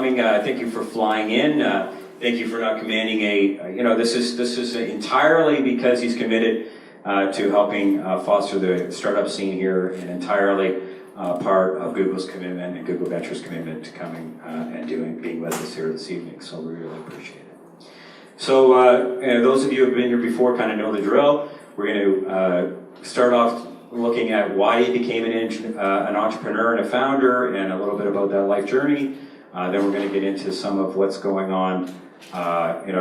coming. Thank you for flying in. Thank you for not commanding this is entirely because he's committed to helping foster the startup scene here, and entirely part of Google's commitment and Google Ventures' commitment to coming and being with us here this evening. So we really appreciate it. So those of you who have been here before kind of know the drill. We're going to start off looking at why he became an entrepreneur and a founder, and a little bit about that life journey. Then we're going to get into some of what's going on,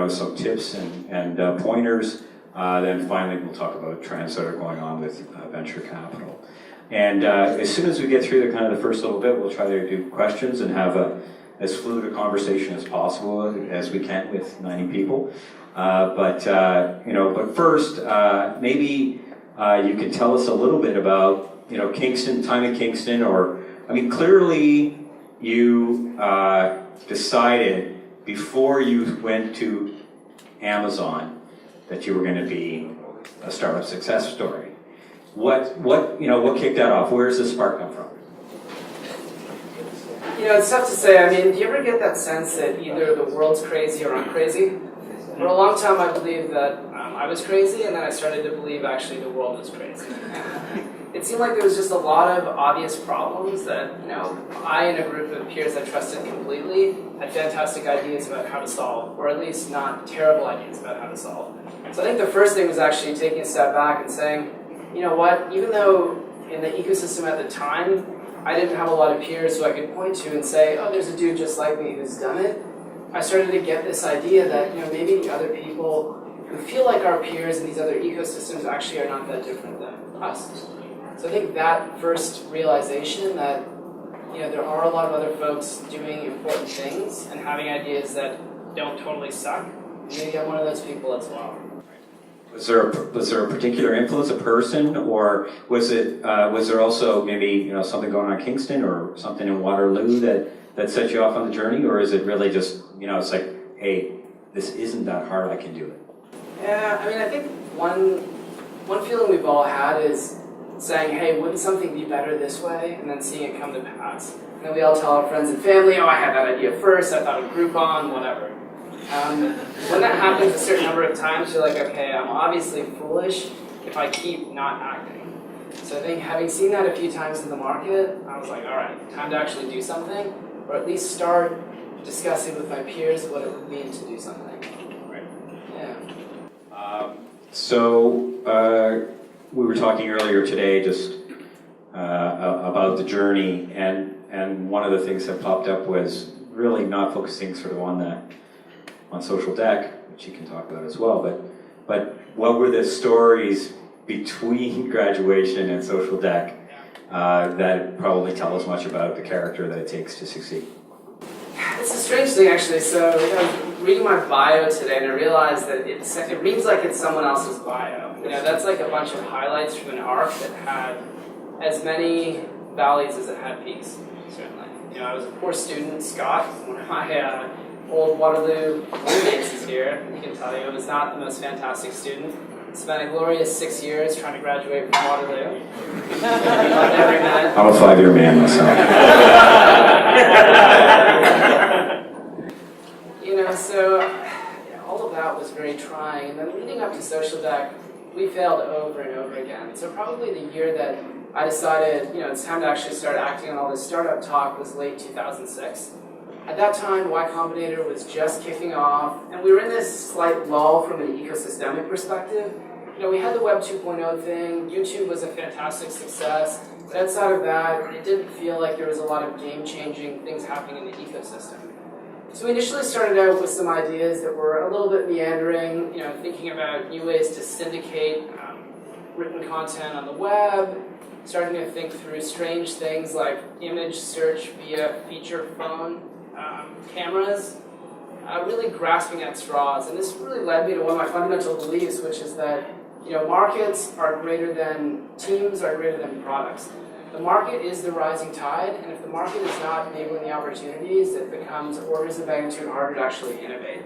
some tips and pointers. Then finally we'll talk about trends that are going on with venture capital. And as soon as we get through the first little bit, we'll try to do questions and have as fluid a conversation as possible as we can with 90 people. But first, maybe you could tell us a little bit about, Kingston, time in Kingston, clearly you decided before you went to Amazon that you were going to be a startup success story. What kicked that off? Where does the spark come from? It's tough to say. Do you ever get that sense that either the world's crazy or I'm crazy? For a long time, I believed that I was crazy, and then I started to believe actually the world was crazy. It seemed like there was just a lot of obvious problems that, I and a group of peers I trusted completely had fantastic ideas about how to solve, or at least not terrible ideas about how to solve. So I think the first thing was actually taking a step back and saying, you know what, even though in the ecosystem at the time, I didn't have a lot of peers who I could point to and say, oh, there's a dude just like me who's done it. I started to get this idea that, maybe the other people who feel like our peers in these other ecosystems actually are not that different than us. So I think that first realization that, there are a lot of other folks doing important things and having ideas that don't totally suck, maybe I'm one of those people as well. Was there a particular influence, a person, or was there also maybe something going on in Kingston or something in Waterloo that set you off on the journey, or is it really just it's like, hey, this isn't that hard, I can do it? Yeah, I think one feeling we've all had is saying, hey, wouldn't something be better this way, and then seeing it come to pass. And then we all tell our friends and family, oh, I had that idea first, I thought of Groupon, whatever. When that happens a certain number of times, you're like, okay, I'm obviously foolish if I keep not acting. So I think having seen that a few times in the market, I was like, all right, time to actually do something, or at least start discussing with my peers what it would mean to do something. Right. Yeah. We were talking earlier today just about the journey, and one of the things that popped up was really not focusing sort of on Social Deck, which you can talk about as well, but what were the stories between graduation and Social Deck that probably tell us much about the character that it takes to succeed? It's a strange thing, actually. So I was reading my bio today, and I realized that it reads like it's someone else's bio. That's like a bunch of highlights from an arc that had as many valleys as it had peaks, certainly. I was a poor student. Scott, one of my old Waterloo roommates is here. He can tell you I was not the most fantastic student. Spent a glorious 6 years trying to graduate from Waterloo. I'm a 5-year man myself. So all of that was very trying. And then leading up to Social Deck, we failed over and over again. So probably the year that I decided, it's time to actually start acting on all this startup talk was late 2006. At that time, Y Combinator was just kicking off, and we were in this slight lull from an ecosystemic perspective. We had the Web 2.0 thing, YouTube was a fantastic success, but outside of that, it didn't feel like there was a lot of game-changing things happening in the ecosystem. So we initially started out with some ideas that were a little bit meandering, thinking about new ways to syndicate written content on the web, starting to think through strange things like image search via feature phone cameras, really grasping at straws. And this really led me to one of my fundamental beliefs, which is that markets are greater than teams, are greater than products. The market is the rising tide, and if the market is not enabling the opportunities, it becomes orders of magnitude harder to actually innovate.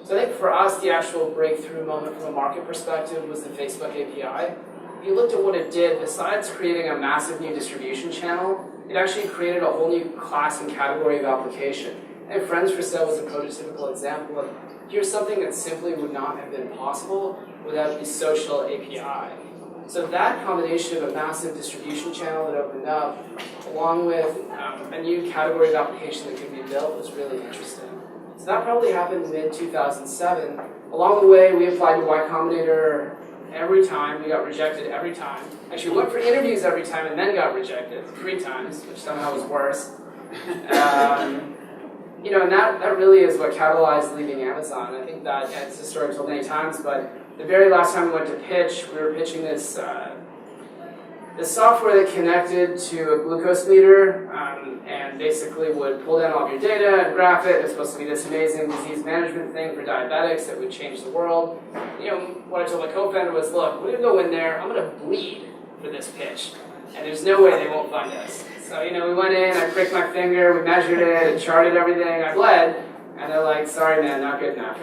So I think for us, the actual breakthrough moment from a market perspective was the Facebook API. If you looked at what it did, besides creating a massive new distribution channel, it actually created a whole new class and category of application. And Friends for Sale was a prototypical example of here's something that simply would not have been possible without the social API. So that combination of a massive distribution channel that opened up, along with a new category of application that could be built, was really interesting. So that probably happened mid-2007. Along the way, we applied to Y Combinator every time. We got rejected every time. Actually, we went for interviews every time and then got rejected 3 times, which somehow was worse. You know, and that really is what catalyzed leaving Amazon. I think that, yeah, it's a story I've told many times, but the very last time we went to pitch, we were pitching this software that connected to a glucose meter and basically would pull down all of your data and graph it. It's supposed to be this amazing disease management thing for diabetics that would change the world. You know, what I told my co-founder was, look, we're going to go in there, I'm going to bleed for this pitch, and there's no way they won't find us. So, you know, we went in, I pricked my finger, we measured it, and charted everything, I bled, and they're like, sorry man, not good enough.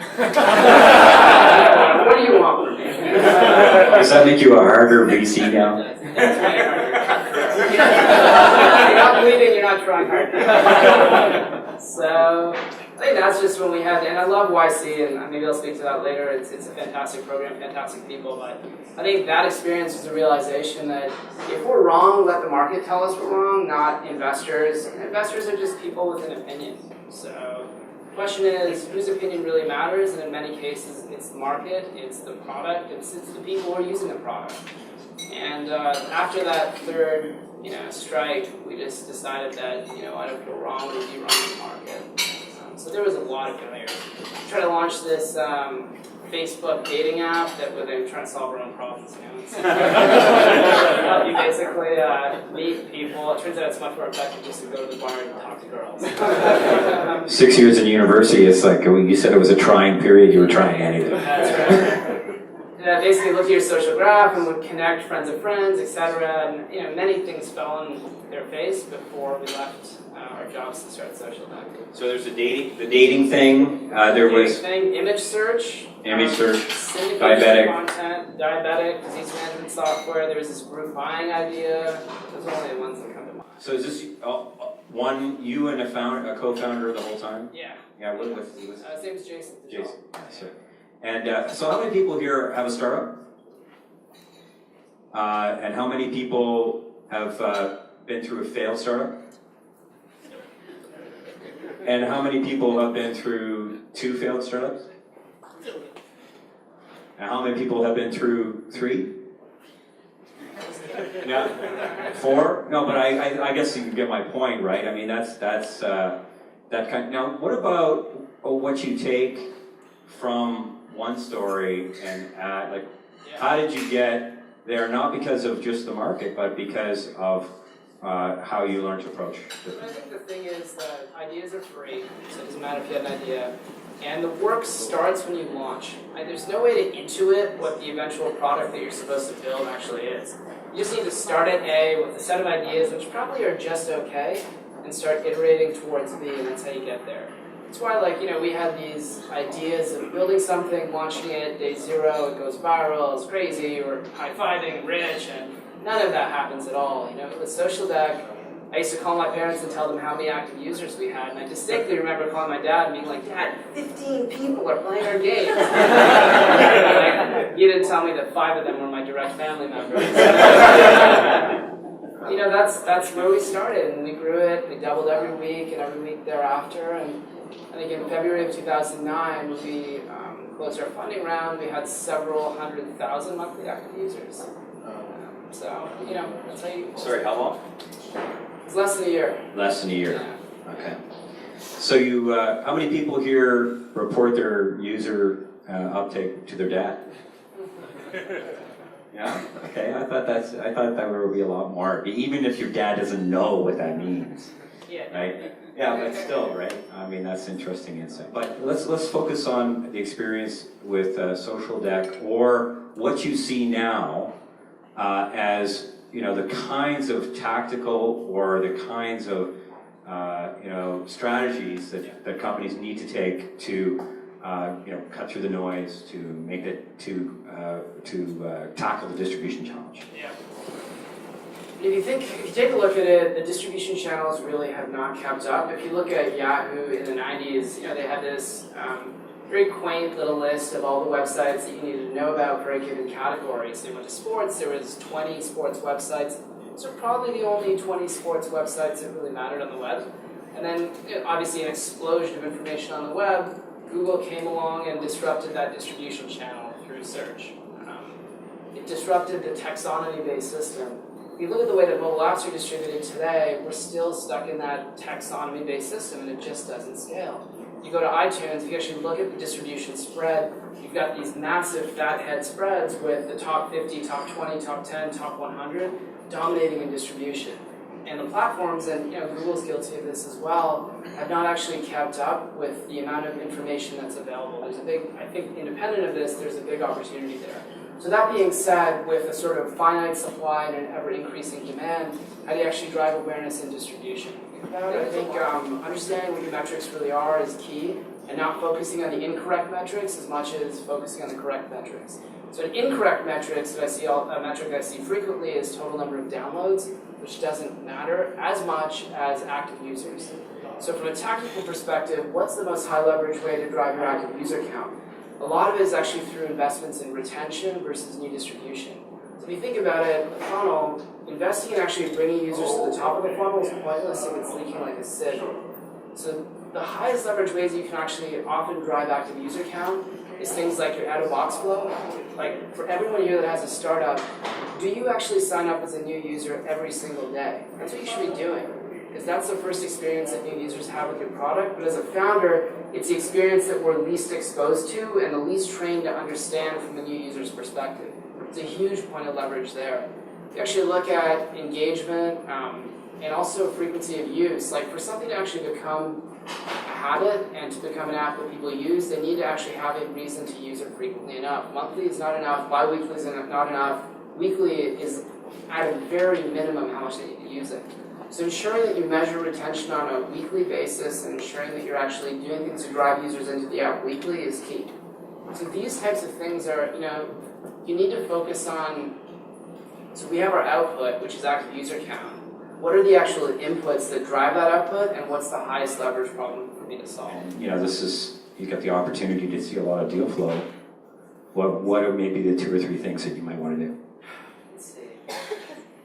What do you want from me? Does that make you a harder VC now? You're not bleeding, you're not trying hard. So, I think that's just when we had, and I love YC, and maybe I'll speak to that later. It's a fantastic program, fantastic people, but I think that experience was a realization that if we're wrong, let the market tell us we're wrong, not investors. Investors are just people with an opinion. So, the question is, whose opinion really matters? And in many cases, it's the market, it's the product, it's the people who are using the product. And after that third, strike, we just decided that, if we're wrong, we'd be wrong in the market. So there was a lot of failures. We tried to launch this Facebook dating app that we're trying to solve our own problems. You basically meet people. It turns out it's much more effective just to go to the bar and talk to girls. 6 years in university, it's like, you said it was a trying period, you were trying anything. That's right. Basically looked at your social graph and would connect friends of friends, etc. And many things fell on their face before we left our jobs to start Social Deck. So there's the dating thing. There was image search, syndication diabetic content, diabetic disease management software. There was this group buying idea. Those are only the ones that come to mind. So is this you and a co-founder the whole time? Yeah. Yeah. His name's Jason. Jason. So, and so how many people here have a startup? And how many people have been through a failed startup? And how many people have been through 2 failed startups? And how many people have been through 3? No, 4? No, but I guess you can get my point, right? I mean, that's that kind. Now, what about what you take from one story and add, like, how did you get there? Not because of just the market, but because of how you learn to approach it. I think the thing is that ideas are free, so it doesn't matter if you have an idea. And the work starts when you launch. There's no way to intuit what the eventual product that you're supposed to build actually is. You just need to start at A with a set of ideas, which probably are just okay, and start iterating towards B, and that's how you get there. That's why, we had these ideas of building something, launching it, day 0, it goes viral, it's crazy, we're high-fiving, rich, and none of that happens at all. With Social Deck, I used to call my parents and tell them how many active users we had, and I distinctly remember calling my dad and being like, Dad, 15 people are playing our game. He didn't tell me that 5 of them were my direct family members. That's where we started, and we grew it. We doubled every week and every week thereafter, and I think in February of 2009, we closed our funding round. We had several 100,000 monthly active users. So, that's how you... Sorry, how long? It's less than a year. Less than a year. Yeah. Okay. So how many people here report their user uptake to their dad? Yeah? Okay, I thought that would be a lot more. Even if your dad doesn't know what that means. Yeah. Right? Yeah, but still, right? I mean, that's interesting insight. But let's focus on the experience with Social Deck, or what you see now as the kinds of tactical or the kinds of strategies that companies need to take to cut through the noise, to make it to tackle the distribution challenge. Yeah. if you take a look at it, the distribution channels really have not kept up. If you look at Yahoo in the 90s, they had this very quaint little list of all the websites that you needed to know about for a given category. So you went to sports, there was 20 sports websites. So probably the only 20 sports websites that really mattered on the web. And then obviously an explosion of information on the web. Google came along and disrupted that distribution channel through search. It disrupted the taxonomy-based system. If you look at the way that mobile apps are distributed today, we're still stuck in that taxonomy-based system and it just doesn't scale. You go to iTunes, if you actually look at the distribution spread, you've got these massive fathead spreads with the top 50, top 20, top 10, top 100 dominating in distribution. And the platforms, and Google's guilty of this as well, have not actually kept up with the amount of information that's available. There's a big, I think independent of this, there's a big opportunity there. So that being said, with a sort of finite supply and an ever-increasing demand, how do you actually drive awareness and distribution? I think understanding what your metrics really are is key, and not focusing on the incorrect metrics as much as focusing on the correct metrics. So an incorrect metrics that a metric I see frequently is total number of downloads, which doesn't matter as much as active users. So from a tactical perspective, what's the most high leverage way to drive your active user count? A lot of it is actually through investments in retention versus new distribution. So if you think about it, a funnel, investing in actually bringing users to the top of the funnel is pointless if it's leaking like a sieve. So the highest leverage ways you can actually often drive active user count is things like your out-of-box flow. Like for everyone here that has a startup, do you actually sign up as a new user every single day? That's what you should be doing, because that's the first experience that new users have with your product. But as a founder, it's the experience that we're least exposed to and the least trained to understand from the new user's perspective. It's a huge point of leverage there. You actually look at engagement and also frequency of use. Like for something to actually become a habit and to become an app that people use, they need to actually have a reason to use it frequently enough. Monthly is not enough, bi-weekly is not enough, weekly is at a very minimum how much they need to use it. So ensuring that you measure retention on a weekly basis and ensuring that you're actually doing things to drive users into the app weekly is key. So these types of things are, you need to focus on, so we have our output, which is active user count. What are the actual inputs that drive that output, and what's the highest leverage problem for me to solve? You got the opportunity to see a lot of deal flow. What are maybe the 2 or 3 things that you might want to do? Let's see.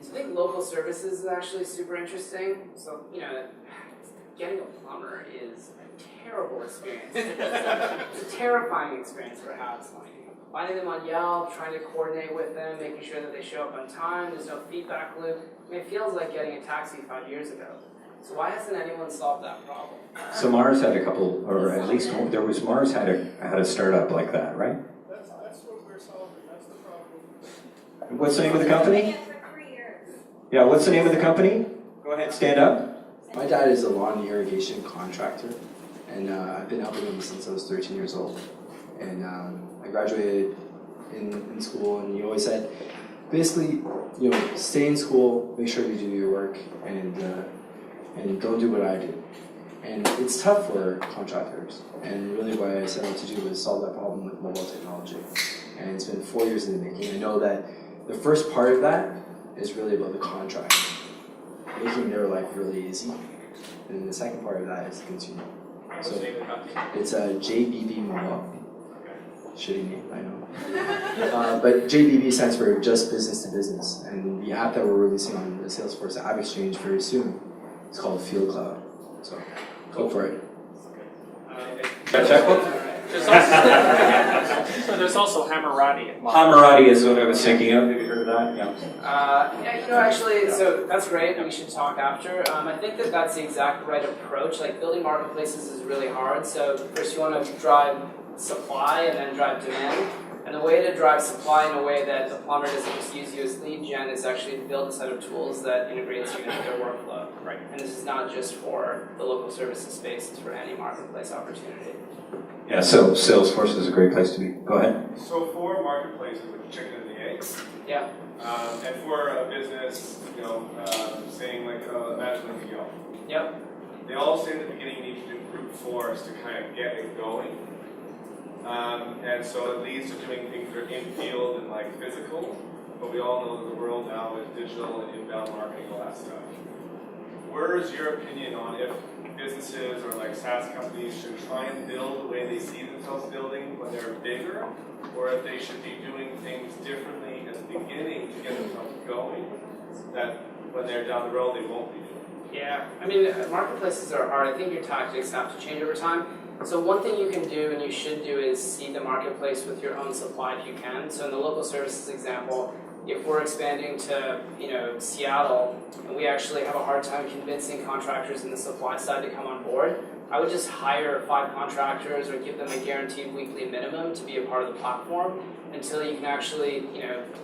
So I think local services is actually super interesting. So, getting a plumber is a terrible experience. It's a terrifying experience, perhaps. Finding them on Yelp, trying to coordinate with them, making sure that they show up on time, there's no feedback loop. It feels like getting a taxi 5 years ago. So why hasn't anyone solved that problem? So Mars had a couple, or at least Mars had a startup like that, right? That's what we're solving. That's the problem. What's the name of the company? Yeah, what's the name of the company? Go ahead, stand up. My dad is a lawn and irrigation contractor, and I've been helping him since I was 13 years old. And I graduated in school, and he always said, basically, stay in school, make sure you do your work, and don't do what I did. And it's tough for contractors, and really what I set out to do was solve that problem with mobile technology. And it's been 4 years in the making. I know that the first part of that is really about the contract, making their life really easy. And then the second part of that is the consumer. So it's a JBB Mobile. Shitty name, I know. But JBB stands for Just Business to Business, and the app that we're releasing on the Salesforce App Exchange very soon is called Field Cloud. So go for it. Got a checkbook? There's also Hammurati. Hammurati is what I was thinking of. Have you heard of that? Yeah. Actually, so that's great, and we should talk after. I think that that's the exact right approach. Like, building marketplaces is really hard. So first you want to drive supply and then drive demand. And the way to drive supply in a way that the plumber doesn't just use you as lead gen is actually to build a set of tools that integrates you into their workflow. Right. And this is not just for the local services space, it's for any marketplace opportunity. Yeah, so Salesforce is a great place to be. Go ahead. So for marketplaces, like the chicken and the egg, Yeah. and for a business, saying like imagine like Yelp. Yep. They all say in the beginning you need to do brute force to kind of get it going. And so it leads to doing things that are in field and like physical. but we all know that the world now is digital and inbound marketing, all that stuff. Where is your opinion on if businesses or like SaaS companies should try and build the way they see themselves building when they're bigger, or if they should be doing things differently at the beginning to get themselves going, that when they're down the road they won't be doing? Yeah, I mean, marketplaces are hard. I think your tactics have to change over time. So one thing you can do and you should do is seed the marketplace with your own supply if you can. So in the local services example, if we're expanding to, Seattle, and we actually have a hard time convincing contractors in the supply side to come on board, I would just hire 5 contractors or give them a guaranteed weekly minimum to be a part of the platform until you can actually,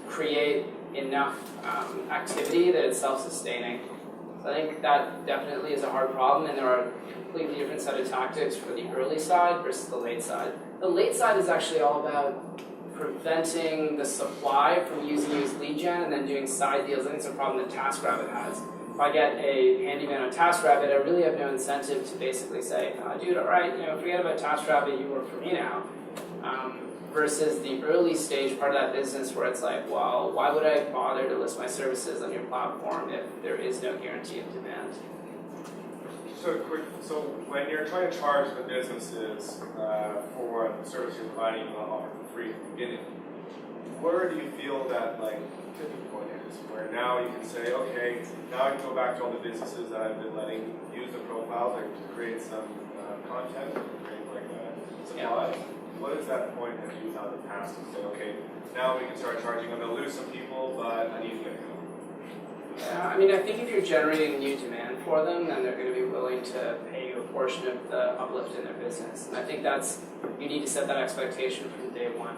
create enough activity that it's self-sustaining. So I think that definitely is a hard problem, and there are a completely different set of tactics for the early side versus the late side. The late side is actually all about preventing the supply from using you as lead gen and then doing side deals. I think it's a problem that TaskRabbit has. If I get a handyman on TaskRabbit, I really have no incentive to basically say, dude, all right, forget about TaskRabbit, you work for me now. Versus the early stage part of that business where it's like, well, why would I bother to list my services on your platform if there is no guarantee of demand? So when you're trying to charge the businesses for the service you're providing, you want to offer for free at the beginning, where do you feel that tipping point is? Where now you can say, okay, now I can go back to all the businesses that I've been letting use the profiles to create some content, to create supplies. Yeah. What is that point that you found in the past to say, okay, now we can start charging? I'm going to lose some people, but I need to get going. Yeah, I mean, I think if you're generating new demand for them, then they're going to be willing to pay you a portion of the uplift in their business. And I think you need to set that expectation from day one.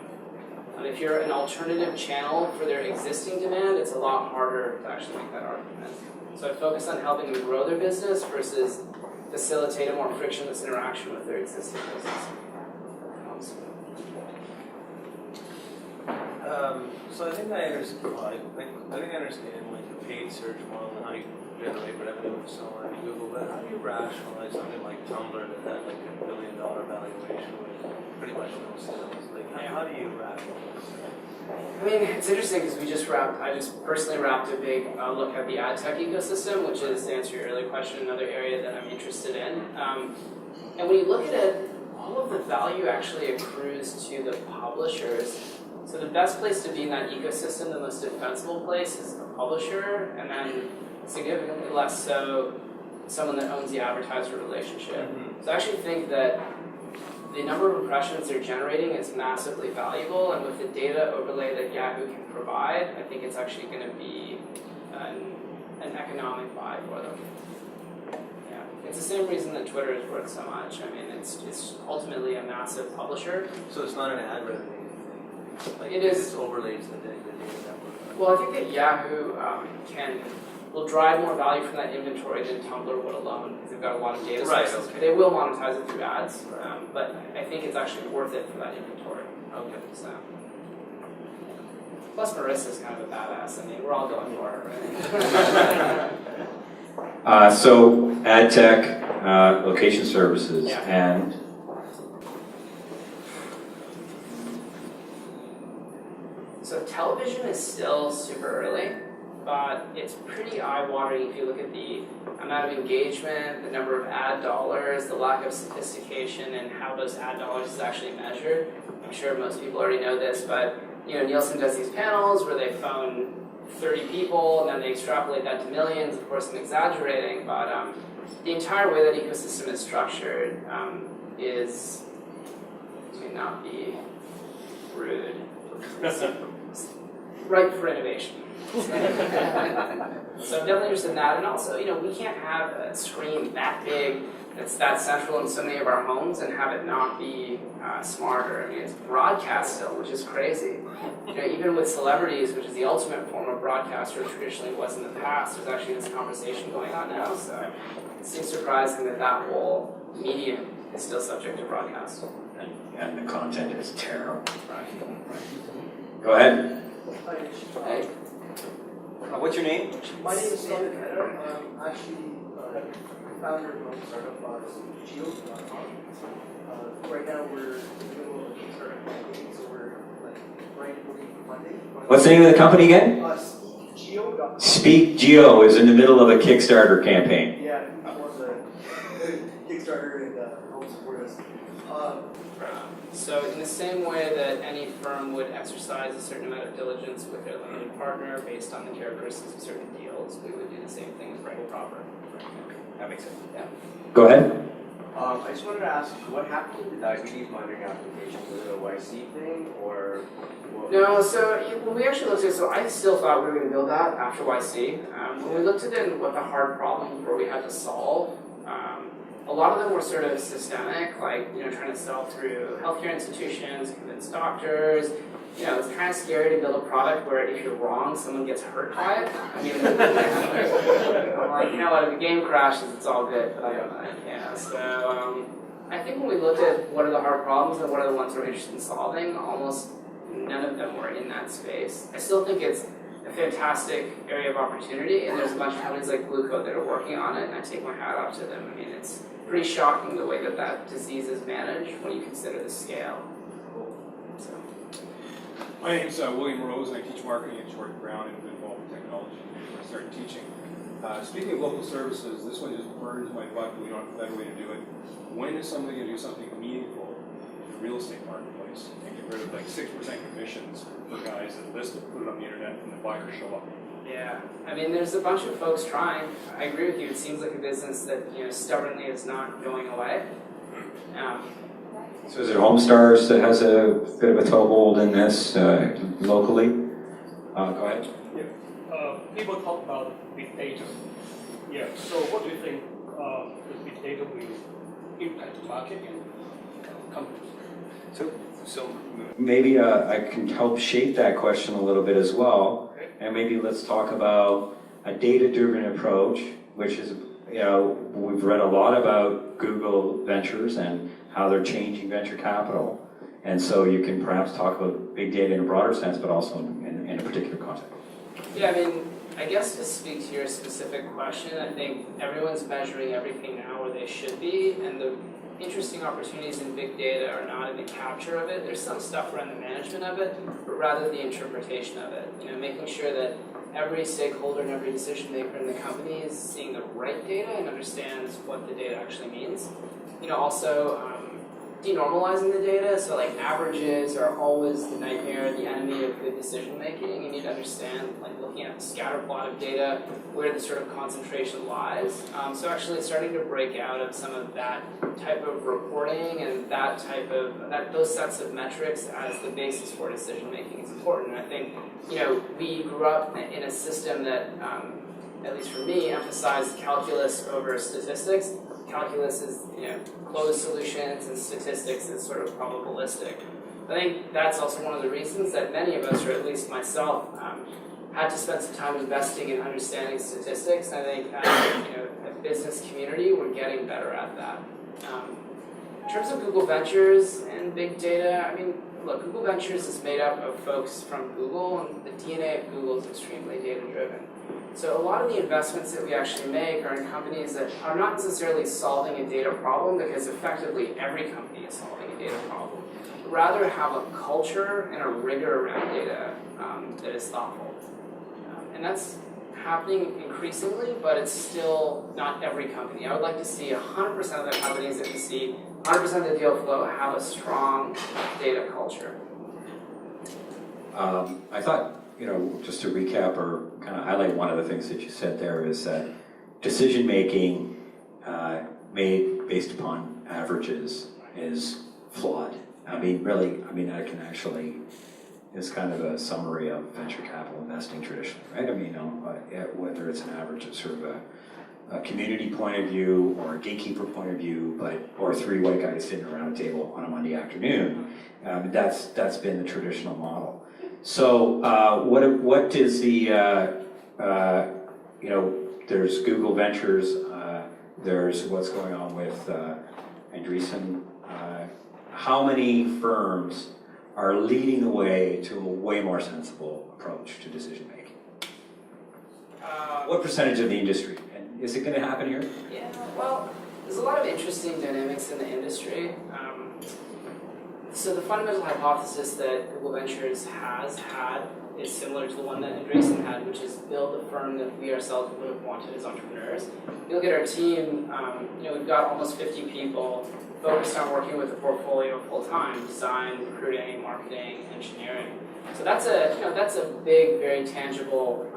And if you're an alternative channel for their existing demand, it's a lot harder to actually make that argument. So I focus on helping them grow their business versus facilitate a more frictionless interaction with their existing business. So I think I understand. The paid search model and how you generate revenue and so on in Google. But how do you rationalize something like Tumblr that had $1 billion valuation with pretty much no sales? How do you rationalize that? I mean, it's interesting because I just personally wrapped a big look at the ad tech ecosystem, which is, to answer your earlier question, another area that I'm interested in. And when you look at it, all of the value actually accrues to the publishers. So the best place to be in that ecosystem, the most defensible place, is the publisher, and then significantly less so someone that owns the advertiser relationship. Mm-hmm. So I actually think that the number of impressions they're generating is massively valuable, and with the data overlay that Yahoo can provide, I think it's actually going to be an economic buy for them. Yeah, it's the same reason that Twitter is worth so much. I mean, it's ultimately a massive publisher. So it's not an ad revenue. It is. It overlays the data network. Well, I think that Yahoo will drive more value from that inventory than Tumblr would alone, because they've got a lot of data sources. Right, okay. They will monetize it through ads, but I think it's actually worth it for that inventory. Okay. So. Plus, Marissa's kind of a badass. I mean, we're all going for her, right? So, ad tech, location services, yeah. And so television is still super early, but it's pretty eye-watering if you look at the amount of engagement, the number of ad dollars, the lack of sophistication, and how those ad dollars is actually measured. I'm sure most people already know this, but Nielsen does these panels where they phone 30 people and then they extrapolate that to millions. Of course, I'm exaggerating, but the entire way that ecosystem is structured is, to not be rude, ripe for innovation. So I'm definitely interested in that, and also, we can't have a screen that big that's that central in so many of our homes and have it not be smarter. I mean, it's broadcast still, which is crazy. Even with celebrities, which is the ultimate form of broadcast, or traditionally was in the past, there's actually this conversation going on now. So it seems surprising that that whole medium is still subject to broadcast. And the content is terrible. Right. Go ahead. Hey. What's your name? My name is David Hedder. I'm actually founder of my own startup, Geo.com. Right now we're in the middle of a startup campaign, so we're looking for funding. What's the name of the company again? Geo.com. Speak Geo is in the middle of a Kickstarter campaign. Yeah, that was a Kickstarter and help support us. So in the same way that any firm would exercise a certain amount of diligence with their limited partner based on the characteristics of certain deals, we would do the same thing with Right Proper. That makes sense. Yeah. Go ahead. I just wanted to ask, what happened to the diabetes monitoring application? Was it a YC thing, or what? No, so when we actually looked at it, so I still thought we were going to build that after YC. When we looked at it and what the hard problems were we had to solve, a lot of them were sort of systemic, like, trying to sell through healthcare institutions, convince doctors. It's kind of scary to build a product where if you're wrong, someone gets hurt by it. I mean, I'm like, if the game crashes, it's all good, but I don't know. So I think when we looked at what are the hard problems and what are the ones we're interested in solving, almost none of them were in that space. I still think it's a fantastic area of opportunity, and there's a bunch of companies like Blue Coat that are working on it, and I take my hat off to them. I mean, it's pretty shocking the way that disease is managed when you consider the scale. So. My name's William Rose, and I teach marketing at Jordan Brown and involved in technology when I started teaching. Speaking of local services, this one just burns my butt, but we don't have a better way to do it. When is somebody going to do something meaningful in the real estate marketplace and get rid of like 6% commissions for guys that list it, put it on the internet, and the buyers show up? Yeah, I mean, there's a bunch of folks trying. I agree with you. It seems like a business that stubbornly is not going away. So is it Homestars that has a bit of a toehold in this locally? Go ahead. People talk about big data. Yeah. So what do you think the big data will impact the market and companies? So maybe I can help shape that question a little bit as well. Okay. And maybe let's talk about a data-driven approach, which is, we've read a lot about Google Ventures and how they're changing venture capital. And so you can perhaps talk about big data in a broader sense, but also in a particular context. Yeah, I mean, I guess to speak to your specific question, I think everyone's measuring everything now where they should be, and the interesting opportunities in big data are not in the capture of it. There's some stuff around the management of it, but rather the interpretation of it. Making sure that every stakeholder and every decision maker in the company is seeing the right data and understands what the data actually means. Also denormalizing the data, so like averages are always the nightmare, the enemy of good decision making. You need to understand, like looking at a scatter plot of data, where the sort of concentration lies. So actually starting to break out of some of that type of reporting and those sets of metrics as the basis for decision making is important. I think, we grew up in a system that, at least for me, emphasized calculus over statistics. Calculus is, closed solutions, and statistics is sort of probabilistic. I think that's also one of the reasons that many of us, or at least myself, had to spend some time investing in understanding statistics. And I think as a business community, we're getting better at that. In terms of Google Ventures and big data, I mean, look, Google Ventures is made up of folks from Google, and the DNA of Google is extremely data-driven. So a lot of the investments that we actually make are in companies that are not necessarily solving a data problem, because effectively every company is solving a data problem. Rather have a culture and a rigor around data that is thoughtful. And that's happening increasingly, but it's still not every company. I would like to see 100% of the companies that we see, 100% of the deal flow have a strong data culture. I thought, just to recap or kind of highlight one of the things that you said there is that decision-making made based upon averages is flawed. I mean, I can actually, it's kind of a summary of venture capital investing traditionally, right? I mean, whether it's an average of sort of a community point of view or a gatekeeper point of view, or three white guys sitting around a table on a Monday afternoon, that's been the traditional model. So what is the, there's Google Ventures, there's what's going on with Andreessen. How many firms are leading the way to a way more sensible approach to decision making? What percentage of the industry? And is it going to happen here? Yeah, well, there's a lot of interesting dynamics in the industry. So the fundamental hypothesis that Google Ventures has had is similar to the one that Andreessen had, which is build a firm that we ourselves would have wanted as entrepreneurs. If you look at our team, we've got almost 50 people focused on working with the portfolio full-time: design, recruiting, marketing, engineering. So that's a big, very tangible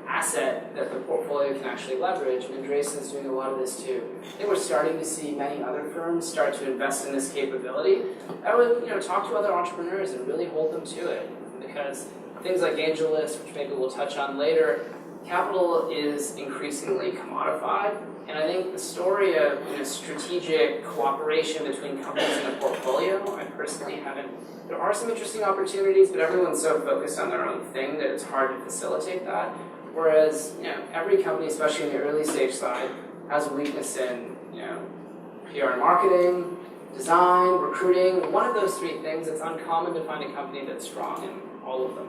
asset that the portfolio can actually leverage, and Andreessen's doing a lot of this too. I think we're starting to see many other firms start to invest in this capability. I would talk to other entrepreneurs and really hold them to it, because things like AngelList, which maybe we'll touch on later, capital is increasingly commodified, and I think the story of strategic cooperation between companies in a portfolio, I personally haven't. There are some interesting opportunities, but everyone's so focused on their own thing that it's hard to facilitate that. Whereas, every company, especially in the early stage side, has a weakness in, PR and marketing, design, recruiting. One of those three things, it's uncommon to find a company that's strong in all of them.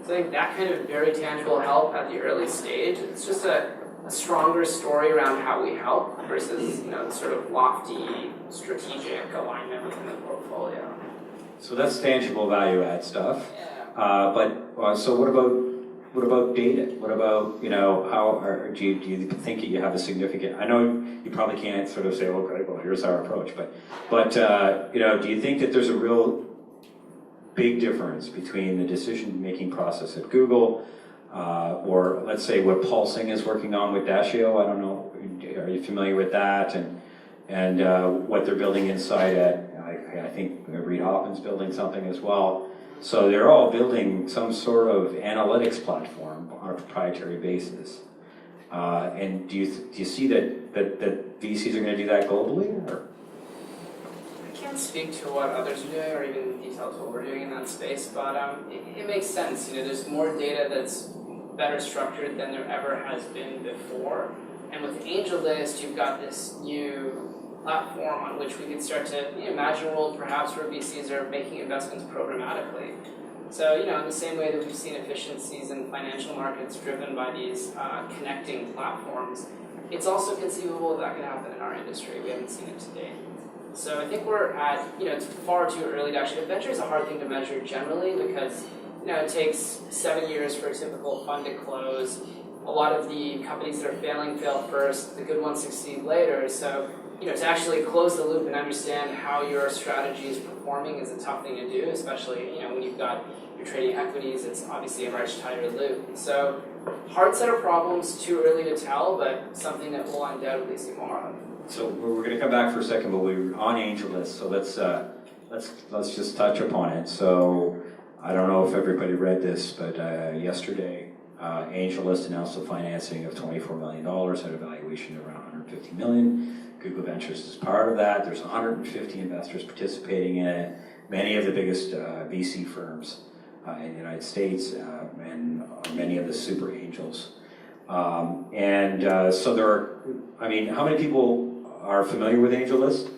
So I think that kind of very tangible help at the early stage, it's just a stronger story around how we help versus, the sort of lofty strategic alignment within the portfolio. So that's tangible value add stuff. Yeah. So what about data? What about, do you think that you have a significant, I know you probably can't sort of say, okay, well, here's our approach, but do you think that there's a real big difference between the decision-making process at Google, or let's say what Paul Singh is working on with Dasio? I don't know, are you familiar with that? And what they're building inside at, I think Reid Hoffman's building something as well. So they're all building some sort of analytics platform on a proprietary basis. And do you see that VCs are going to do that globally? Or? I can't speak to what others are doing or even details what we're doing in that space, but it makes sense. There's more data that's better structured than there ever has been before. And with AngelList, you've got this new platform on which we can start to imagine a world perhaps where VCs are making investments programmatically. So, in the same way that we've seen efficiencies in financial markets driven by these connecting platforms, it's also conceivable that can happen in our industry. We haven't seen it to date. So I think we're at, it's far too early to actually, venture is a hard thing to measure generally because, it takes 7 years for a typical fund to close. A lot of the companies that are failing fail first, the good ones succeed later. So, to actually close the loop and understand how your strategy is performing is a tough thing to do, especially, when you're trading equities, it's obviously a much tighter loop. So, hard set of problems, too early to tell, but something that we'll undoubtedly see more of. So we're going to come back for a second, but we're on AngelList, so let's just touch upon it. So I don't know if everybody read this, but yesterday AngelList announced a financing of $24 million at a valuation of around $150 million. Google Ventures is part of that. There's 150 investors participating in it. Many of the biggest VC firms in the United States and many of the super angels. So there are, how many people are familiar with AngelList?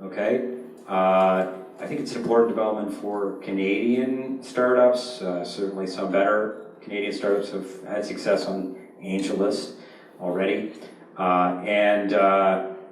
Okay. I think it's an important development for Canadian startups. Certainly some better Canadian startups have had success on AngelList already.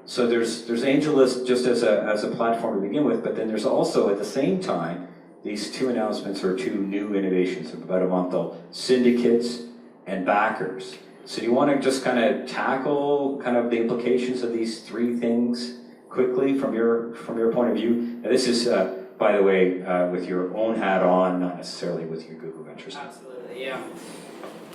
So there's AngelList just as a platform to begin with, but then there's also at the same time these two announcements or two new innovations of about a month old: syndicates and backers. So do you want to just kind of tackle kind of the implications of these three things quickly from your point of view? Now, this is, by the way, with your own hat on, not necessarily with your Google Ventures hat. Absolutely, yeah.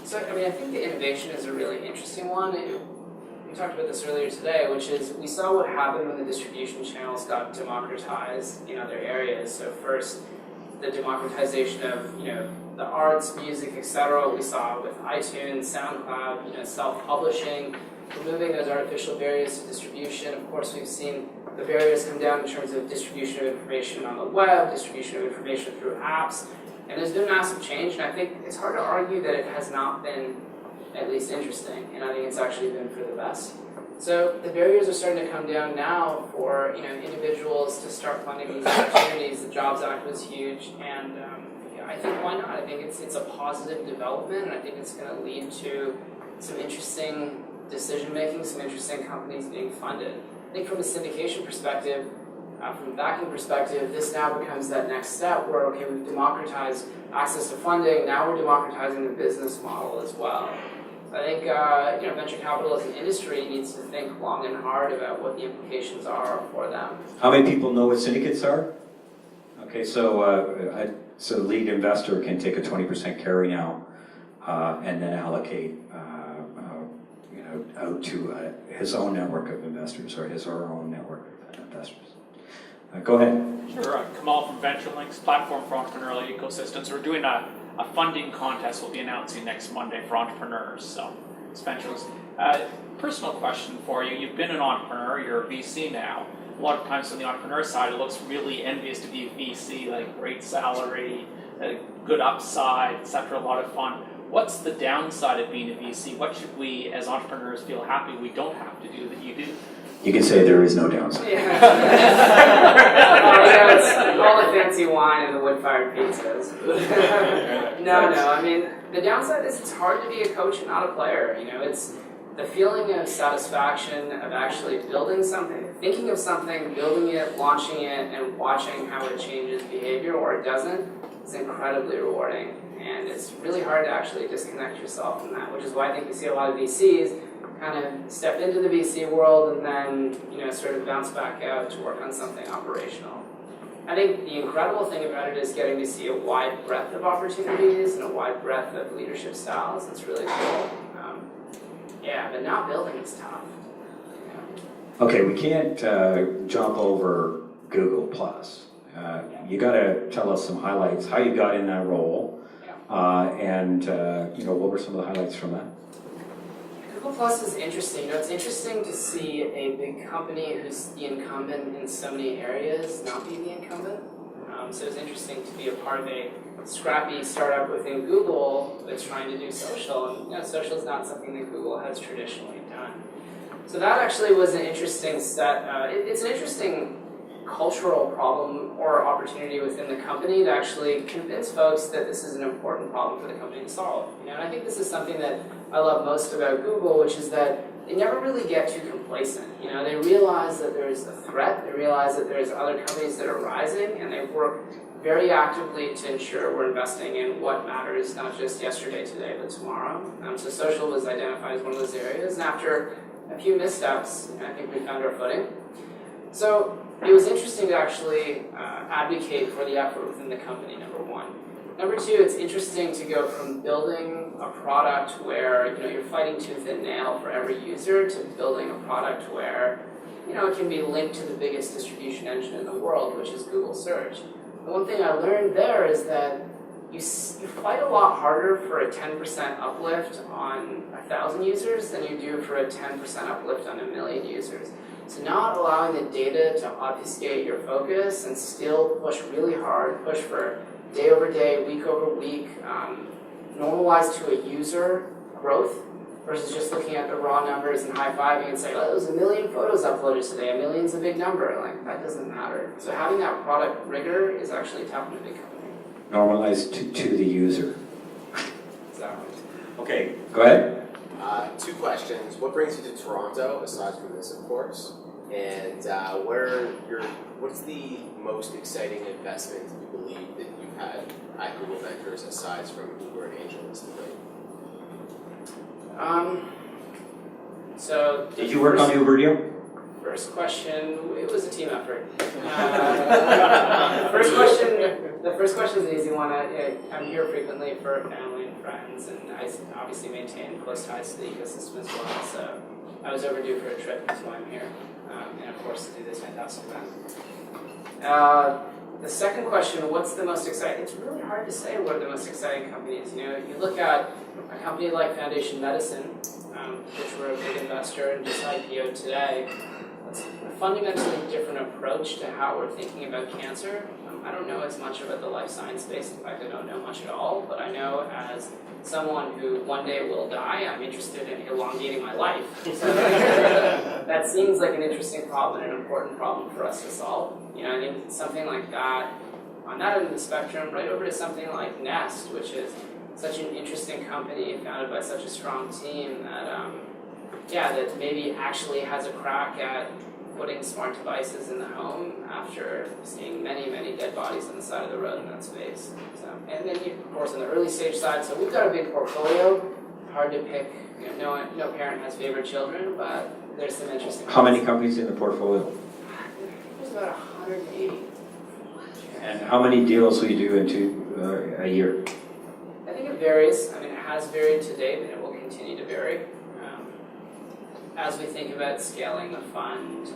So, I think the innovation is a really interesting one. We talked about this earlier today, which is we saw what happened when the distribution channels got democratized in other areas. So first, the democratization of, the arts, music, etc. We saw with iTunes, SoundCloud, self-publishing, removing those artificial barriers to distribution. Of course, we've seen the barriers come down in terms of distribution of information on the web, distribution of information through apps, and there's been massive change, and I think it's hard to argue that it has not been at least interesting, and I think it's actually been for the best. So the barriers are starting to come down now for individuals to start funding these opportunities. The Jobs Act was huge, and I think why not? I think it's a positive development, and I think it's going to lead to some interesting decision making, some interesting companies being funded. I think from a syndication perspective, from a backing perspective, this now becomes that next step where, okay, we've democratized access to funding, now we're democratizing the business model as well. So I think venture capital as an industry needs to think long and hard about what the implications are for them. How many people know what syndicates are? Okay, so so the lead investor can take a 20% carry now and then allocate out to his own network of investors or his or her own network of investors. Go ahead. Sure, Kamal from VentureLinks, platform for entrepreneurial ecosystems. We're doing a funding contest we'll be announcing next Monday for entrepreneurs. So it's VentureLinks. Personal question for you. You've been an entrepreneur, you're a VC now. A lot of times on the entrepreneur side, it looks really envious to be a VC, like great salary, good upside, etc., a lot of fun. What's the downside of being a VC? What should we, as entrepreneurs, feel happy we don't have to do that you do? You can say there is no downside. Yeah. It's all the fancy wine and the wood-fired pizzas. No, I mean, the downside is it's hard to be a coach and not a player. It's the feeling of satisfaction of actually building something, thinking of something, building it, launching it, and watching how it changes behavior or it doesn't is incredibly rewarding. And it's really hard to actually disconnect yourself from that, which is why I think you see a lot of VCs kind of step into the VC world and then, sort of bounce back out to work on something operational. I think the incredible thing about it is getting to see a wide breadth of opportunities and a wide breadth of leadership styles. It's really cool. But not building is tough. Okay, we can't jump over Google Plus. You got to tell us some highlights, how you got in that role, and what were some of the highlights from that? Google Plus is interesting. It's interesting to see a big company who's the incumbent in so many areas not be the incumbent. So it's interesting to be a part of a scrappy startup within Google that's trying to do social. And social is not something that Google has traditionally done. So that actually was an interesting set. It's an interesting cultural problem or opportunity within the company to actually convince folks that this is an important problem for the company to solve. And I think this is something that I love most about Google, which is that they never really get too complacent. They realize that there's a threat, they realize that there's other companies that are rising, and they work very actively to ensure we're investing in what matters, not just yesterday, today, but tomorrow. So social was identified as one of those areas, and after a few missteps, I think we found our footing. So it was interesting to actually advocate for the effort within the company, number one. Number two, it's interesting to go from building a product where you're fighting tooth and nail for every user to building a product where it can be linked to the biggest distribution engine in the world, which is Google Search. The one thing I learned there is that you fight a lot harder for a 10% uplift on 1,000 users than you do for a 10% uplift on 1,000,000 users. So not allowing the data to obfuscate your focus and still push really hard, push for day over day, week over week, normalize to a user growth versus just looking at the raw numbers and high-fiving and saying, oh, there was 1,000,000 photos uploaded today, 1,000,000's a big number. Like, that doesn't matter. So having that product rigor is actually tough in a big company. Normalized to the user. Exactly. Okay, go ahead. Two questions. What brings you to Toronto, aside from this, of course? And what's the most exciting investment you believe that you've had at Google Ventures, aside from Uber and Angel recently? So Did you work on the Uber deal? First question, it was a team effort. The first question is an easy one. I'm here frequently for family and friends, and I obviously maintain close ties to the ecosystem as well. So I was overdue for a trip, that's why I'm here, and of course to do this fantastic event. The second question, what's the most exciting? It's really hard to say what are the most exciting companies. You look at a company like Foundation Medicine, which we're a big investor and just IPO'd today. It's a fundamentally different approach to how we're thinking about cancer. I don't know as much about the life science space. In fact, I don't know much at all. But I know as someone who one day will die, I'm interested in elongating my life. So that seems like an interesting problem and an important problem for us to solve. I think something like that, on that end of the spectrum, right over to something like Nest, which is such an interesting company founded by such a strong team that, that maybe actually has a crack at putting smart devices in the home after seeing many, many dead bodies on the side of the road in that space. So, and then, of course, on the early stage side, so we've got a big portfolio. Hard to pick. No parent has favorite children, but there's some interesting. How many companies in the portfolio? There's about 180. And how many deals will you do into a year? I think it varies. I mean, it has varied to date, and it will continue to vary. As we think about scaling the fund,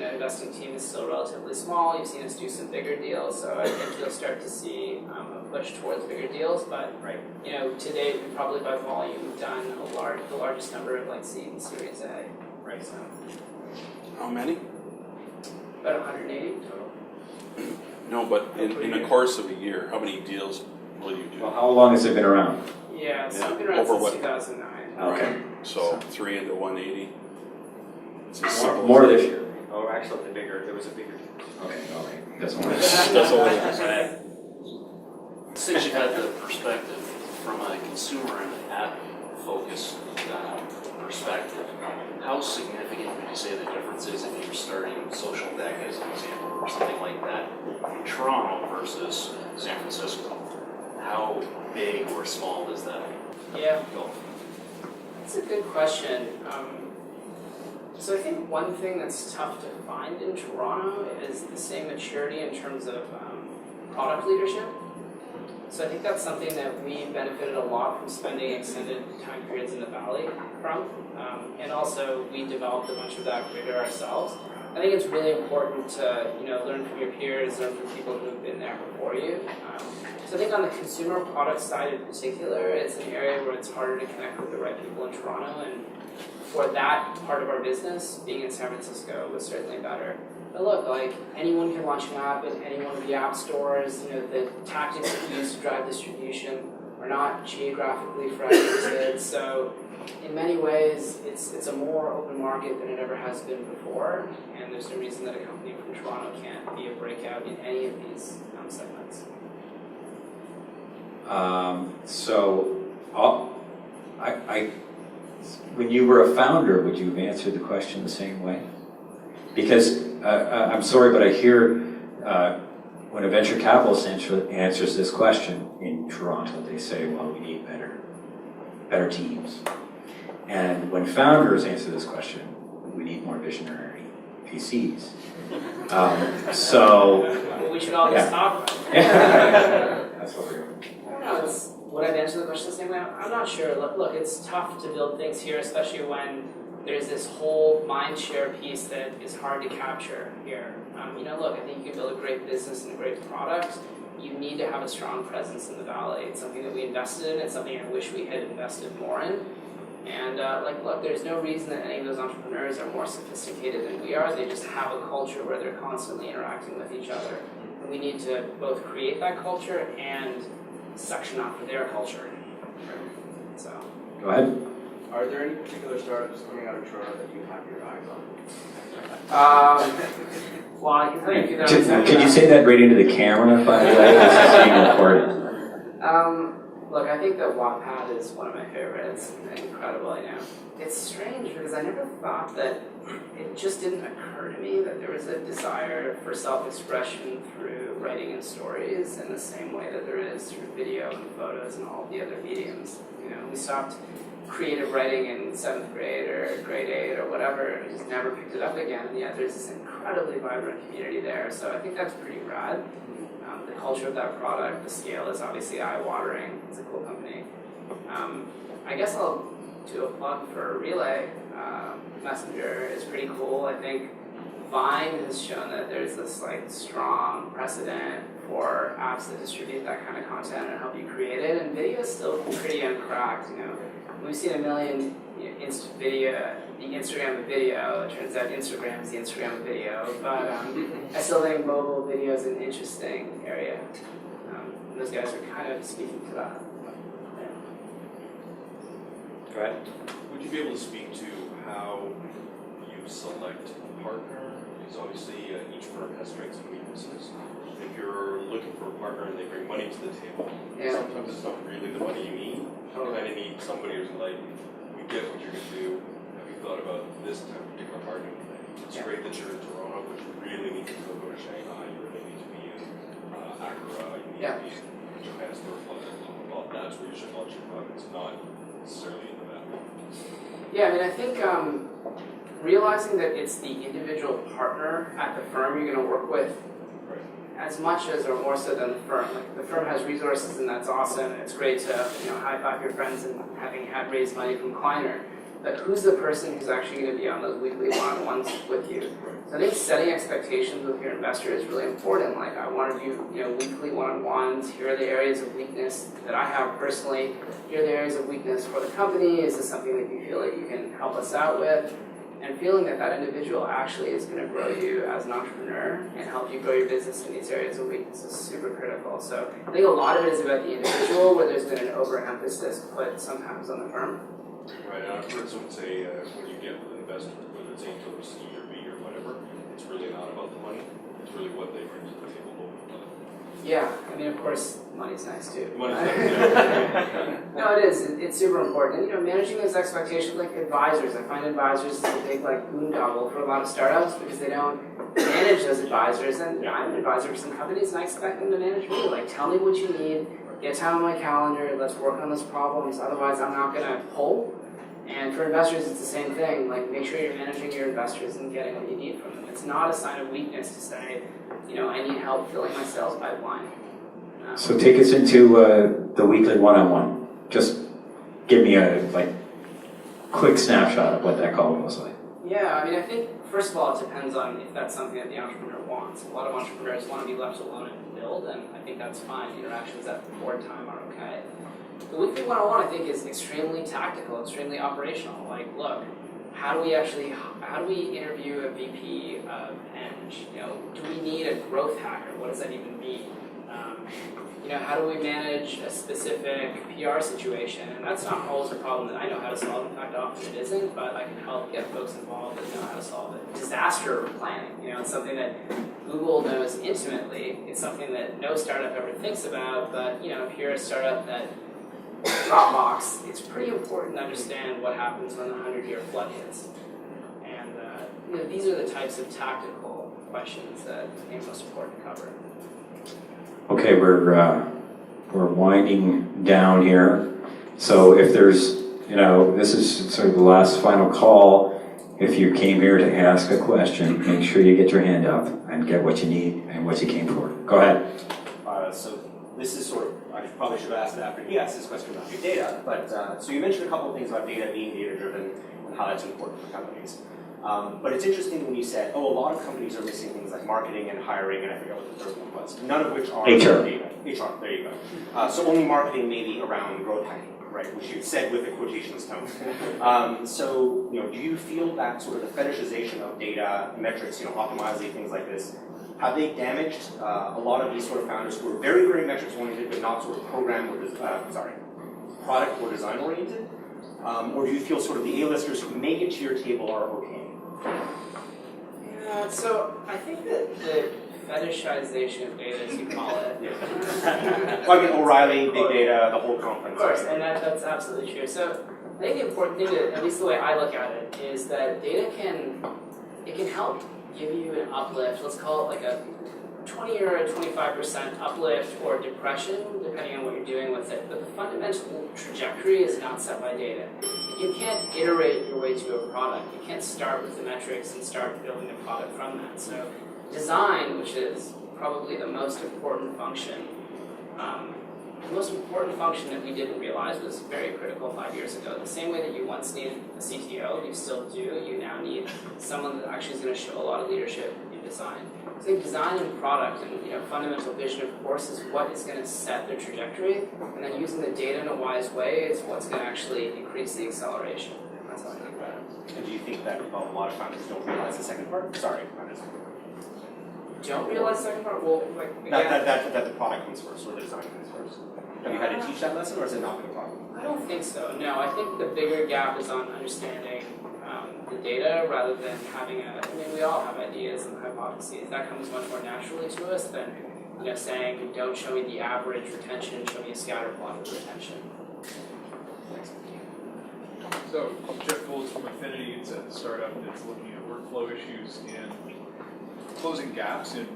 investing team is still relatively small. You've seen us do some bigger deals, so I think you'll start to see a push towards bigger deals. But to date, we've probably by volume done the largest number of like seed and Series A. Right. So How many? about 180 total. No, but in the course of a year, how many deals will you do? Well, how long has it been around? Yeah, so Yeah. we've been around Over since what? 2009. Okay. So 3 into 180. It's as simple More as this that. year. Oh, actually, there was a bigger. Okay, that's one. That's all it is. Since you've had the perspective from a consumer and ad-focused perspective, how significant would you say the difference is if you were starting Social Deck as an example or something like that in Toronto versus San Francisco? How big or small does that go? That's a good question. So I think one thing that's tough to find in Toronto is the same maturity in terms of product leadership. So I think that's something that we benefited a lot from spending extended time periods in the Valley from. And also we developed a bunch of that rigor ourselves. I think it's really important to learn from your peers, learn from people who have been there before you. So I think on the consumer product side in particular, it's an area where it's harder to connect with the right people in Toronto, and for that part of our business, being in San Francisco was certainly better. But look, like anyone can launch an app in any one of the app stores. The tactics that we use to drive distribution are not geographically fragmented. So in many ways, it's a more open market than it ever has been before. And there's no reason that a company from Toronto can't be a breakout in any of these segments. When you were a founder, would you have answered the question the same way? Because I'm sorry, but I hear when a venture capitalist answers this question in Toronto, they say, well, we need better teams. And when founders answer this question, we need more visionary VCs. Well, we should all just talk about it. That's what we're doing. I don't know, would I answer the question the same way? I'm not sure. Look, it's tough to build things here, especially when there's this whole mind share piece that is hard to capture here. Look, I think you can build a great business and a great product. You need to have a strong presence in the Valley. It's something that we invested in. It's something I wish we had invested more in. And look, there's no reason that any of those entrepreneurs are more sophisticated than we are. They just have a culture where they're constantly interacting with each other. And we need to both create that culture and section off of their culture. So. Go ahead. Are there any particular startups coming out of Toronto that you have your eyes on? Well, I can tell you a few that I'm Can you say that right into the camera, by the way? This is being recorded. Look, I think that Wattpad is one of my favorites. Incredible, I know. It's strange because I never thought that it just didn't occur to me that there was a desire for self-expression through writing and stories in the same way that there is through video and photos and all the other mediums. We stopped creative writing in 7th grade or grade 8 or whatever, and just never picked it up again, and yet there's this incredibly vibrant community there, so I think that's pretty rad. The culture of that product, the scale is obviously eye-watering. It's a cool company. I guess I'll do a plug for Relay. Messenger is pretty cool. I think Vine has shown that there's this strong precedent for apps that distribute that kind of content and help you create it, and video is still pretty uncracked. We've seen a million the Instagram of video. It turns out Instagram is the Instagram of video, but I still think mobile video is an interesting area. And those guys are kind of speaking to that. Go ahead. Would you be able to speak to how you select a partner? Because obviously each firm has strengths and weaknesses. If you're looking for a partner and they bring money to the table, sometimes it's not really the money you need. You kind of need somebody who's like, we get what you're going to do. Have you thought about this type of particular partner? It's great that you're in Toronto, but you really need to go to Shanghai, you really need to be in Accra, you need to be in Johannesburg, well, that's where you should launch your products, not necessarily in the valley. Yeah, I mean, I think realizing that it's the individual partner at the firm you're going to work with as much as or more so than the firm. Like, the firm has resources and that's awesome. It's great to high five your friends and having had raised money from Kleiner. But who's the person who's actually going to be on those weekly one-on-ones with you? So I think setting expectations with your investor is really important. Like, I want to do weekly one-on-ones. Here are the areas of weakness that I have personally. Here are the areas of weakness for the company. Is this something that you feel like you can help us out with? And feeling that that individual actually is going to grow you as an entrepreneur and help you grow your business in these areas of weakness is super critical. So I think a lot of it is about the individual, where there's been an overemphasis put sometimes on the firm. Right, and I've heard someone say when you get with an investor, whether it's angel or seed or B or whatever, it's really not about the money, it's really what they bring to the table. Yeah, I mean, of course, money's nice too. Money's nice, yeah. No, it is. It's super important. And, managing those expectations, like advisors. I find advisors is a big, boondoggle for a lot of startups because they don't manage those advisors. And, I'm an advisor for some companies, and I expect them to manage me. Like, tell me what you need, get time on my calendar, let's work on those problems. Otherwise, I'm not going to pull. And for investors, it's the same thing. Like, make sure you're managing your investors and getting what you need from them. It's not a sign of weakness to say, I need help filling my sales pipeline. So take us into the weekly one-on-one. Just give me a quick snapshot of what that call looks like. Yeah, I mean, I think, first of all, it depends on if that's something that the entrepreneur wants. A lot of entrepreneurs want to be left alone and build, and I think that's fine. Interactions at board time are okay. The weekly one-on-one, I think, is extremely tactical, extremely operational. Like, look, how do we interview a VP of Eng? Do we need a growth hacker? What does that even mean? How do we manage a specific PR situation? And that's not always a problem that I know how to solve. In fact, often it isn't, but I can help get folks involved that know how to solve it. Disaster planning, it's something that Google knows intimately. It's something that no startup ever thinks about, but if you're a startup that Dropbox, it's pretty important to understand what happens when the 100-year flood hits. And these are the types of tactical questions that I think are most important to cover. Okay, we're winding down here. So if there's, this is sort of the last final call. If you came here to ask a question, make sure you get your hand up and get what you need and what you came for. Go ahead. So this is sort of, I probably should have asked it after he asked this question about big data, but so you mentioned a couple of things about data being data-driven and how that's important for companies. But it's interesting when you said, a lot of companies are missing things like marketing and hiring, and I forget what the third one was, none of which are HR. data. HR, there you go. So only marketing maybe around growth hacking, right, which you said with the quotations tone. So, do you feel that sort of the fetishization of data, metrics, optimizing things like this, have they damaged a lot of these sort of founders who are very, very metrics oriented, but not sort of product or design oriented? Or do you feel sort of the A-listers who make it to your table are okay? Yeah, so I think that the fetishization of data, as you call it. Like O'Reilly, big data, the whole conference. Of course, and that's absolutely true. So I think the important thing, at least the way I look at it, is that data can help give you an uplift. Let's call it like a 20 or a 25% uplift or depression, depending on what you're doing with it. But the fundamental trajectory is not set by data. You can't iterate your way to a product. You can't start with the metrics and start building a product from that. So design, which is probably the most important function, that we didn't realize was very critical 5 years ago. The same way that you once needed a CTO, you still do, you now need someone that actually is going to show a lot of leadership in design. I think design and product and fundamental vision, of course, is what is going to set the trajectory, and then using the data in a wise way is what's going to actually increase the acceleration. That's how I think about it. And do you think that a lot of founders don't realize the second part? Sorry, I'm just... Don't realize the second part? Well, that the product comes first or the design comes first. Have you had to teach that lesson, or has it not been a problem? I don't think so. No, I think the bigger gap is on understanding the data rather than having we all have ideas and hypotheses. That comes much more naturally to us than saying, don't show me the average retention, show me a scatter plot of the retention. Thanks. So, Jeff Cole is from Affinity. It's a startup that's looking at workflow issues and closing gaps in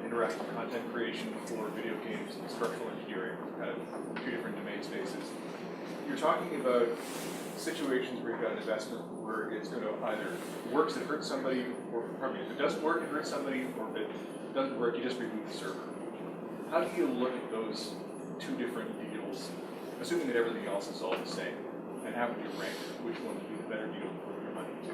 interactive content creation for video games and structural engineering, kind of two different domain spaces. You're talking about situations where you've got an investment where it's going to either works that hurts somebody, or pardon me, if it doesn't work, it hurts somebody, or if it doesn't work, you just remove the server. How do you look at those two different deals, assuming that everything else is all the same, and how would you rank which one would be the better deal to put your money to?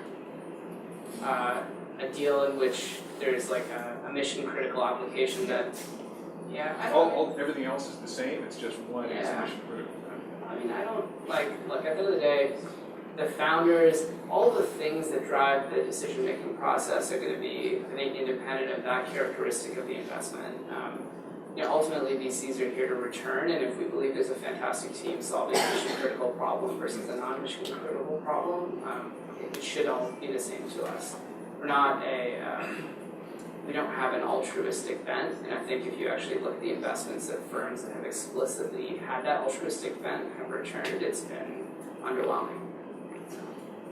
A deal in which there's like a mission critical application that, I don't. Everything else is the same, it's just one is mission critical. I mean, I don't, look, at the end of the day, the founders, all the things that drive the decision-making process are going to be, I think, independent of that characteristic of the investment. Ultimately, VCs are here to return, and if we believe there's a fantastic team solving a mission-critical problem versus a non-mission-critical problem, it should all be the same to us. We're not we don't have an altruistic bent, and I think if you actually look at the investments at firms that have explicitly had that altruistic bent and have returned, it's been underwhelming.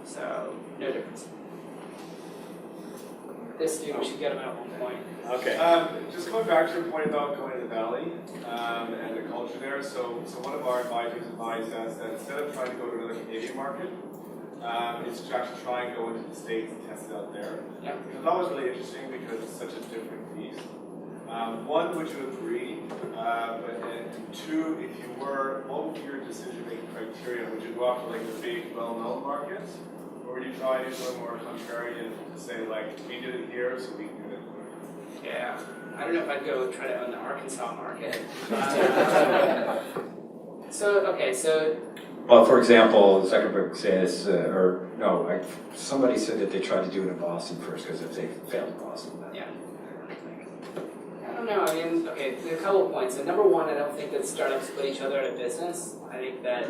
So, no difference. This dude, we should get him at one point. Okay. Just going back to your point about going to the Valley and the culture there. So one of our advisors advised us that instead of trying to go to another Canadian market, is to actually try and go into the States and test it out there. Yeah. Because that was really interesting because it's such a different beast. One, would you agree? And two, if you were, what would be your decision-making criteria? Would you go after like the big, well-known markets? Or would you try to do something more contrarian to say like, we did it here, so we can do it? Yeah. I don't know if I'd go try to own the Arkansas market. So Well, for example, Zuckerberg says, somebody said that they tried to do it in Boston first because if they failed in Boston, then I don't know. I mean, okay, a couple of points. And number one, I don't think that startups put each other out of business. I think that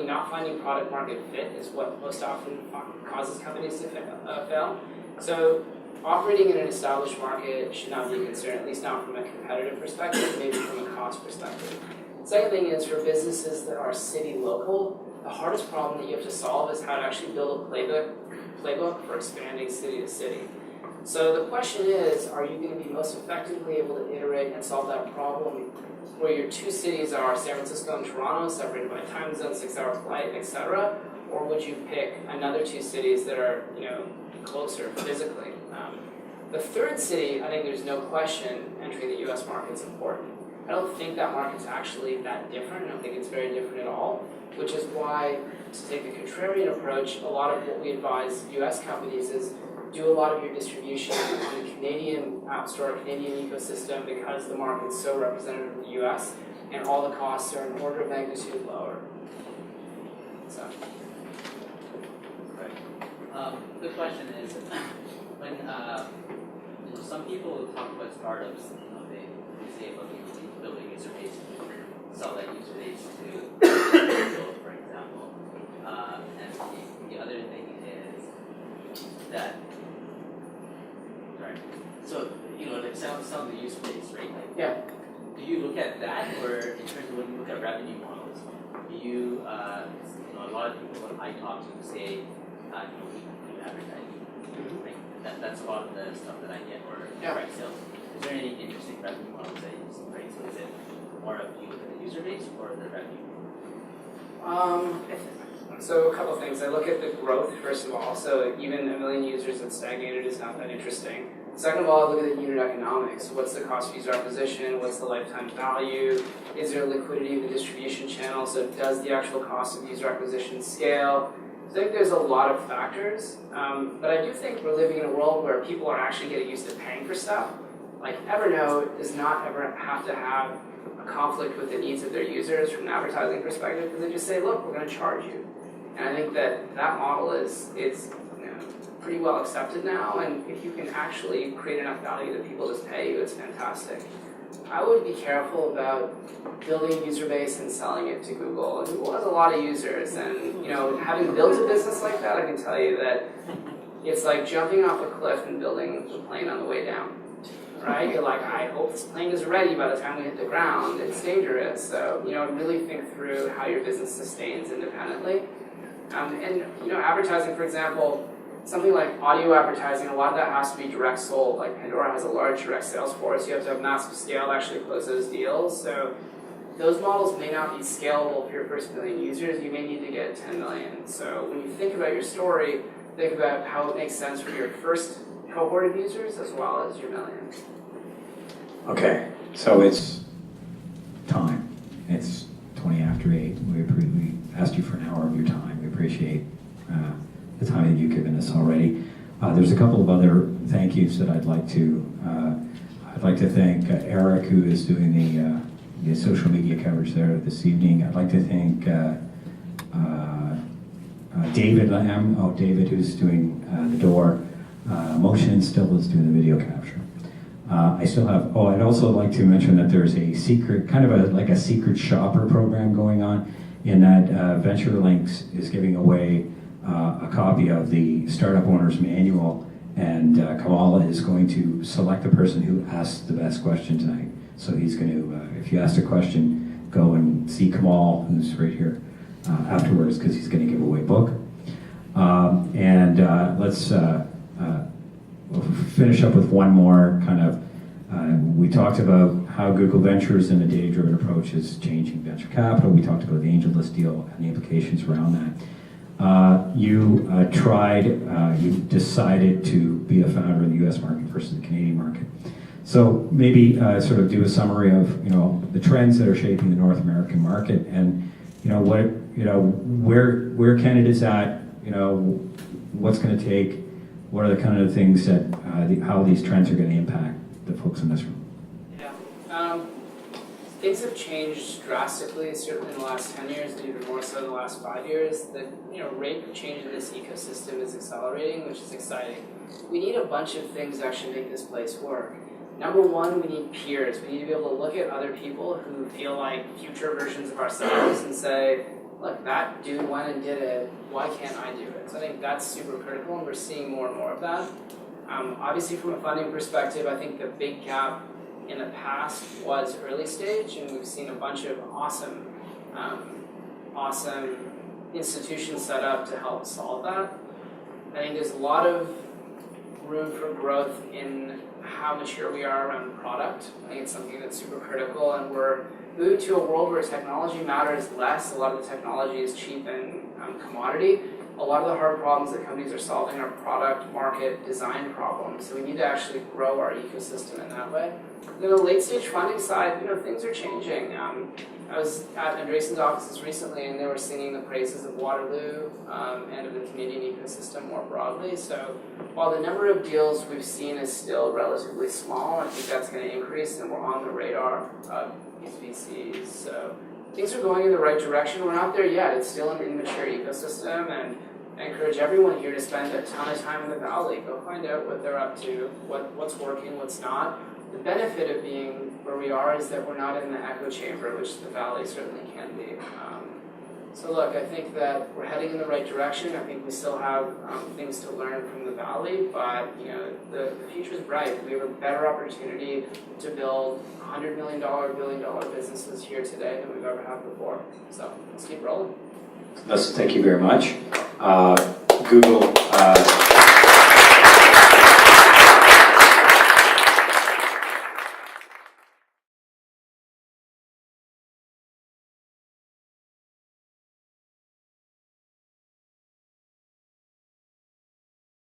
not finding product market fit is what most often causes companies to fail. So operating in an established market should not be a concern, at least not from a competitive perspective, maybe from a cost perspective. Second thing is, for businesses that are city local, the hardest problem that you have to solve is how to actually build a playbook for expanding city to city. So the question is, are you going to be most effectively able to iterate and solve that problem where your two cities are San Francisco and Toronto, separated by time zone, 6-hour flight, etc., or would you pick another two cities that are, closer physically? The third city, I think there's no question entering the U.S. market is important. I don't think that market's actually that different. I don't think it's very different at all, which is why, to take the contrarian approach, a lot of what we advise U.S. companies is do a lot of your distribution on the Canadian app store, Canadian ecosystem, because the market's so representative of the U.S. and all the costs are an order of magnitude lower. So. The question is, when some people talk about startups, they say about building user base, sell that user base to Google, for example. And the other thing is that, so like sell the user base, right? Do you look at that, or in terms of when you look at revenue models, do you, a lot of people when I talk to say, we do advertising. Right? That's a lot of the stuff that I get, or direct sales. Is there any interesting revenue models that you see, right? So is it more of you look at the user base or the revenue? So a couple of things. I look at the growth, first of all. So even 1 million users that's stagnated is not that interesting. Second of all, I look at the unit economics. What's the cost of user acquisition? What's the lifetime value? Is there liquidity in the distribution channel? So does the actual cost of user acquisition scale? I think there's a lot of factors, but I do think we're living in a world where people are actually getting used to paying for stuff. Like Evernote does not ever have to have a conflict with the needs of their users from an advertising perspective, because they just say, look, we're going to charge you. And I think that model is pretty well accepted now, and if you can actually create enough value that people just pay you, it's fantastic. I would be careful about building a user base and selling it to Google. Google has a lot of users, and having built a business like that, I can tell you that it's like jumping off a cliff and building the plane on the way down. Right? You're like, I hope this plane is ready by the time we hit the ground. It's dangerous. So, really think through how your business sustains independently. And advertising, for example, something like audio advertising, a lot of that has to be direct sold. Like Pandora has a large direct sales force. You have to have massive scale to actually close those deals. So those models may not be scalable for your first million users. You may need to get 10 million. So when you think about your story, think about how it makes sense for your first cohort of users as well as your million. Okay, so it's time. It's 20 after 8. We asked you for an hour of your time. We appreciate the time that you've given us already. There's a couple of other thank yous that I'd like to thank Eric, who is doing the social media coverage there this evening. I'd like to thank David Lamb. Oh, David, who's doing the door. Motion still is doing the video capture. I still have, I'd also like to mention that there's a secret, kind of like a secret shopper program going on, in that VentureLinks is giving away a copy of the Startup Owner's Manual, and Kamal is going to select the person who asks the best question tonight. So he's going to, if you asked a question, go and see Kamal, who's right here, afterwards, because he's going to give away a book. Let's we'll finish up with one more kind of, we talked about how Google Ventures and the data-driven approach is changing venture capital. We talked about the AngelList deal and the implications around that. You decided to be a founder in the US market versus the Canadian market. So maybe sort of do a summary of the trends that are shaping the North American market, and where Canada's at, what's going to take, what are the kind of things that how these trends are going to impact the folks in this room. Yeah, things have changed drastically, certainly in the last 10 years, and even more so in the last 5 years. The rate of change in this ecosystem is accelerating, which is exciting. We need a bunch of things to actually make this place work. Number one, we need peers. We need to be able to look at other people who feel like future versions of ourselves and say, look, that dude went and did it, why can't I do it? So I think that's super critical, and we're seeing more and more of that. Obviously, from a funding perspective, I think the big gap in the past was early stage, and we've seen a bunch of awesome institutions set up to help solve that. I think there's a lot of room for growth in how mature we are around product. I think it's something that's super critical, and we're moving to a world where technology matters less. A lot of the technology is cheap and commodity. A lot of the hard problems that companies are solving are product, market, design problems. So we need to actually grow our ecosystem in that way. And then the late stage funding side, things are changing. I was at Andreessen's offices recently, and they were singing the praises of Waterloo and of the Canadian ecosystem more broadly. So while the number of deals we've seen is still relatively small, I think that's going to increase, and we're on the radar of these VCs. So things are going in the right direction. We're not there yet. It's still an immature ecosystem, and I encourage everyone here to spend a ton of time in the Valley. Go find out what they're up to, what's working, what's not. The benefit of being where we are is that we're not in the echo chamber, which the Valley certainly can be. So look, I think that we're heading in the right direction. I think we still have things to learn from the Valley, but the future is bright. We have a better opportunity to build $100 million, billion-dollar businesses here today than we've ever had before. So let's keep rolling. Thank you very much. Google.